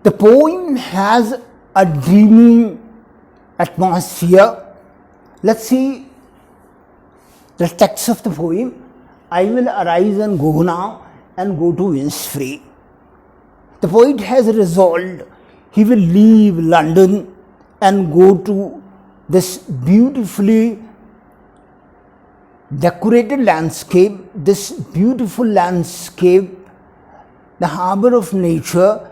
The poem has a dreamy atmosphere. Let's see the text of the poem. I will arise and go now and go to Innisfree. The poet has resolved he will leave London and go to this beautifully decorated landscape, this beautiful landscape, the harbour of nature,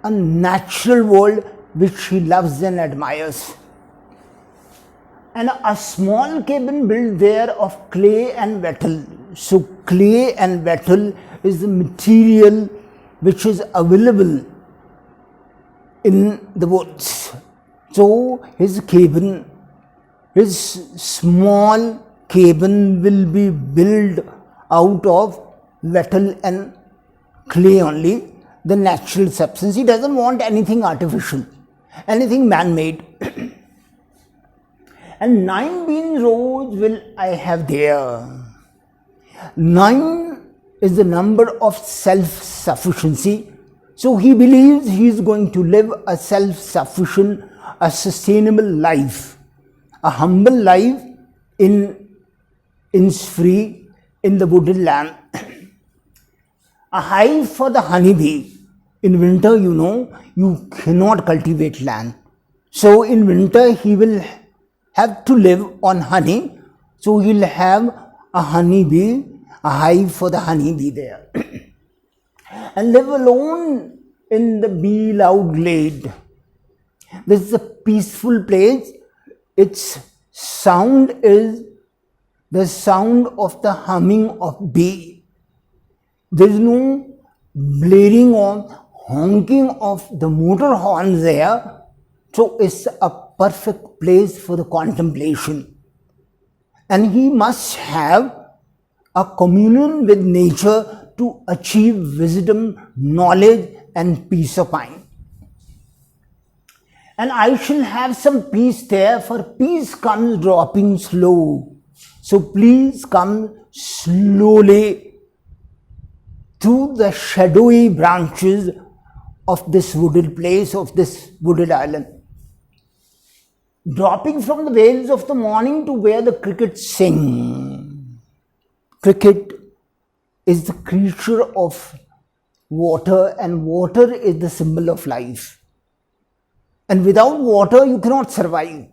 a natural world which he loves and admires. And a small cabin built there of clay and wattle. So clay and wattle is the material which is available in the woods. So his cabin, his small cabin will be built out of wattle and clay only, the natural substance. He doesn't want anything artificial, anything man-made. And 9 bean rows will I have there. 9 is the number of self-sufficiency. So he believes he is going to live a self-sufficient, a sustainable life, a humble life in Innisfree, in the wooded land. A hive for the honeybee. In winter, you cannot cultivate land. So in winter, he will have to live on honey. So he'll have a honeybee, a hive for the honeybee there. And live alone in the bee-loud glade. This is a peaceful place. Its sound is the sound of the humming of bee. There is no blaring or honking of the motor horns there. So it's a perfect place for the contemplation. And he must have a communion with nature to achieve wisdom, knowledge and peace of mind. And I shall have some peace there, for peace comes dropping slow. So please come slowly through the shadowy branches of this wooded place, of this wooded island. Dropping from the vales of the morning to where the crickets sing. Cricket is the creature of water, and water is the symbol of life. And without water, you cannot survive.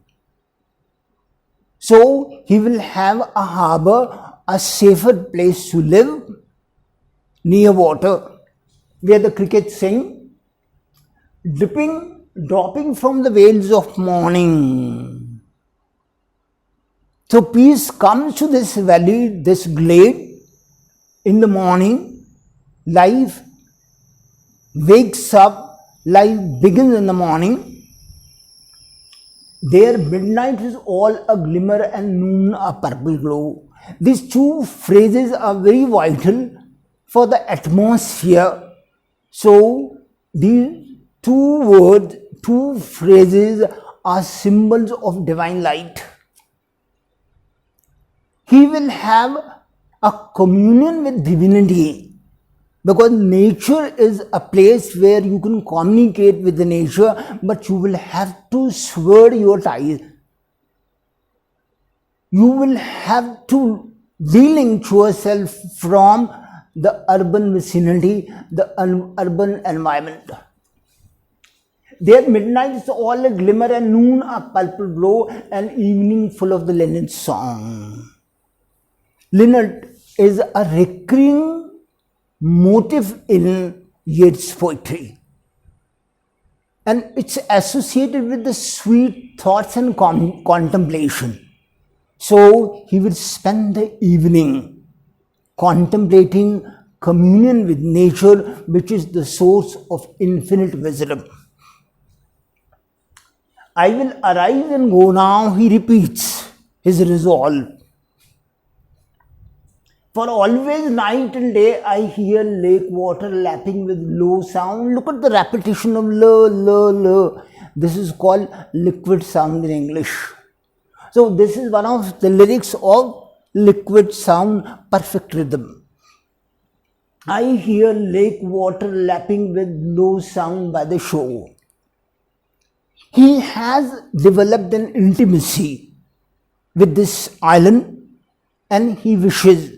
So he will have a harbour, a safer place to live near water, where the crickets sing, dropping from the vales of morning. So peace comes to this valley, this glade, in the morning. Life wakes up, life begins in the morning. There midnight is all a glimmer and noon a purple glow. These two phrases are very vital for the atmosphere. So these two phrases are symbols of divine light. He will have a communion with divinity, because nature is a place where you can communicate with the nature, but you will have to sever your ties. You will have to delink yourself from the urban vicinity, the urban environment. There midnight is all a glimmer and noon a purple glow, and evening full of the linnet song. Linnet is a recurring motive in Yeats' poetry, and it's associated with the sweet thoughts and contemplation. So he will spend the evening contemplating communion with nature, which is the source of infinite wisdom. I will arise and go now, he repeats his resolve. For always night and day I hear lake water lapping with low sound. Look at the repetition of la, la, la. This is called liquid sound in English. So this is one of the lyrics of liquid sound, perfect rhythm. I hear lake water lapping with low sound by the shore. He has developed an intimacy with this island, and he wishes,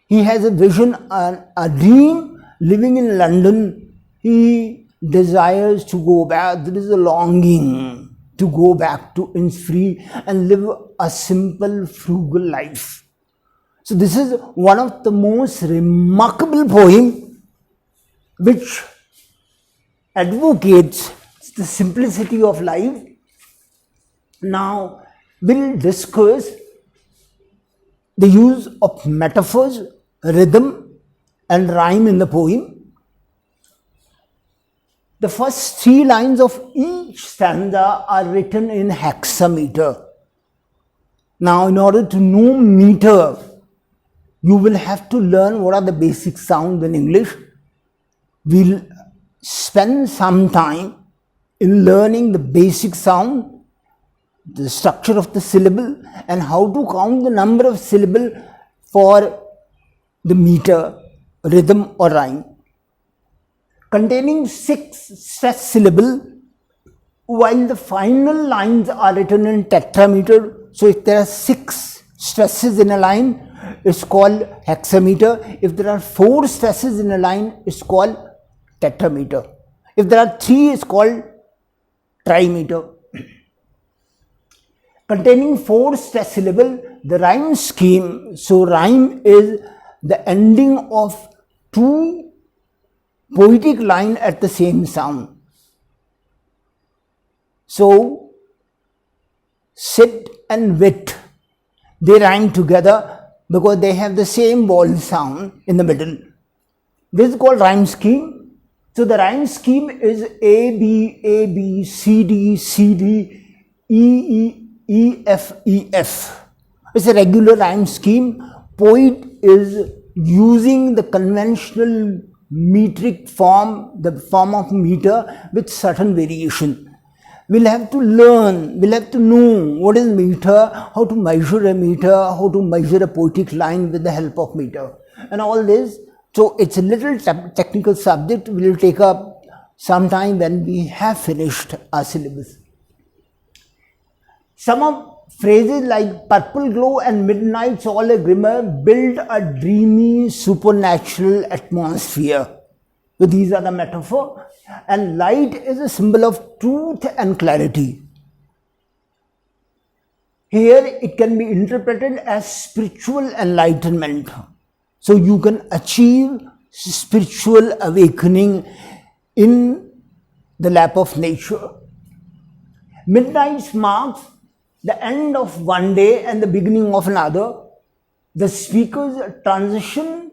he has a vision, a dream living in London. He desires to go back. There is a longing to go back to Innisfree and live a simple, frugal life. So this is one of the most remarkable poems which advocates the simplicity of life. Now we'll discuss the use of metaphors, rhythm and rhyme in the poem. The first 3 lines of each stanza are written in hexameter. Now in order to know meter, you will have to learn what are the basic sounds in English. We'll spend some time in learning the basic sound, the structure of the syllable, and how to count the number of syllables for the meter, rhythm or rhyme. Containing 6 stressed syllables, while the final lines are written in tetrameter. So if there are 6 stresses in a line, it's called hexameter. If there are 4 stresses in a line, it's called tetrameter. If there are 3, it's called trimeter. Containing 4 stressed syllables, the rhyme scheme. So rhyme is the ending of 2 poetic lines at the same sound. So sit and wit, they rhyme together because they have the same vowel sound in the middle. This is called rhyme scheme. So the rhyme scheme is A, B, C, D, C, D, E, F, E, F. It's a regular rhyme scheme. Poet is using the conventional metric form, the form of meter with certain variation. We'll have to learn, we'll have to know what is meter, how to measure a meter, how to measure a poetic line with the help of meter, and all this. So it's a little technical subject. We'll take up some time when we have finished our syllabus. Some of phrases like purple glow and midnight's all a glimmer build a dreamy supernatural atmosphere. So these are the metaphor, and light is a symbol of truth and clarity. Here it can be interpreted as spiritual enlightenment. So you can achieve spiritual awakening in the lap of nature. Midnight marks the end of one day and the beginning of another. The speaker's transition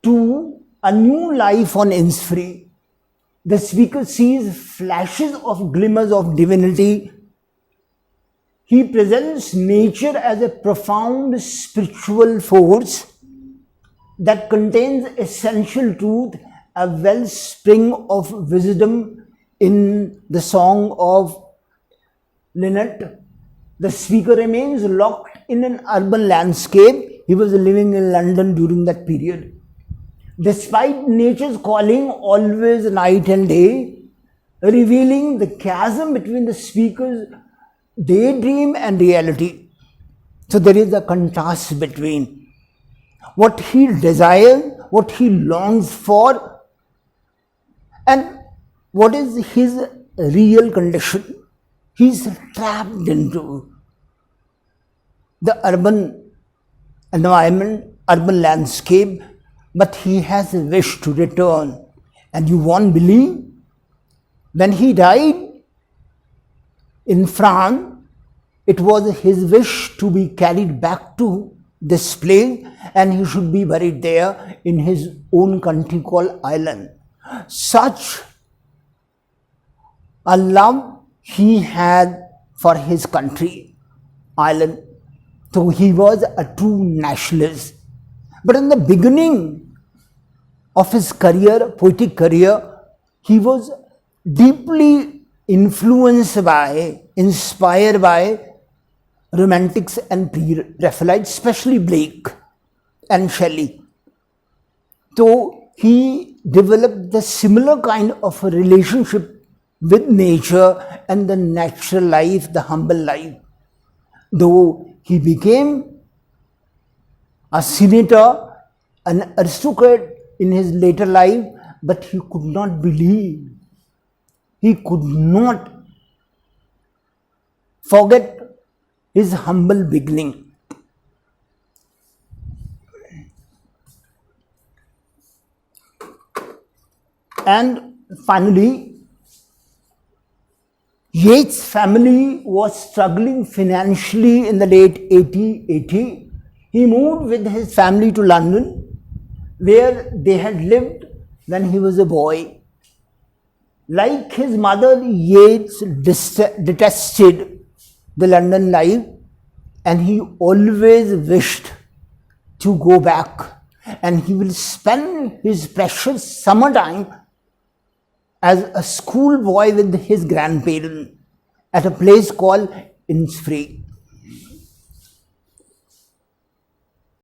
to a new life on Innisfree. The speaker sees flashes of glimmers of divinity. He presents nature as a profound spiritual force that contains essential truth, a wellspring of wisdom in the song of Linnet. The speaker remains locked in an urban landscape. He was living in London during that period. Despite nature's calling, always night and day, revealing the chasm between the speaker's daydream and reality. So there is a contrast between what he desires, what he longs for, and what is his real condition. He is trapped into the urban environment, urban landscape, but he has a wish to return. And you won't believe, when he died in France, it was his wish to be carried back to this place, and he should be buried there in his own country called Ireland. Such a love he had for his country, Ireland. So he was a true nationalist. But in the beginning of his career, poetic career, he was deeply influenced by, inspired by Romantics and Pre-Raphaelites, especially Blake and Shelley. So he developed the similar kind of a relationship with nature and the natural life, the humble life. Though he became a senator, an aristocrat in his later life, but he could not believe. He could not forget his humble beginning. And finally, Yeats' family was struggling financially in the late 1880. He moved with his family to London, where they had lived when he was a boy. Like his mother, Yeats detested the London life, and he always wished to go back, and he will spend his precious summertime as a schoolboy with his grandparents at a place called Innisfree.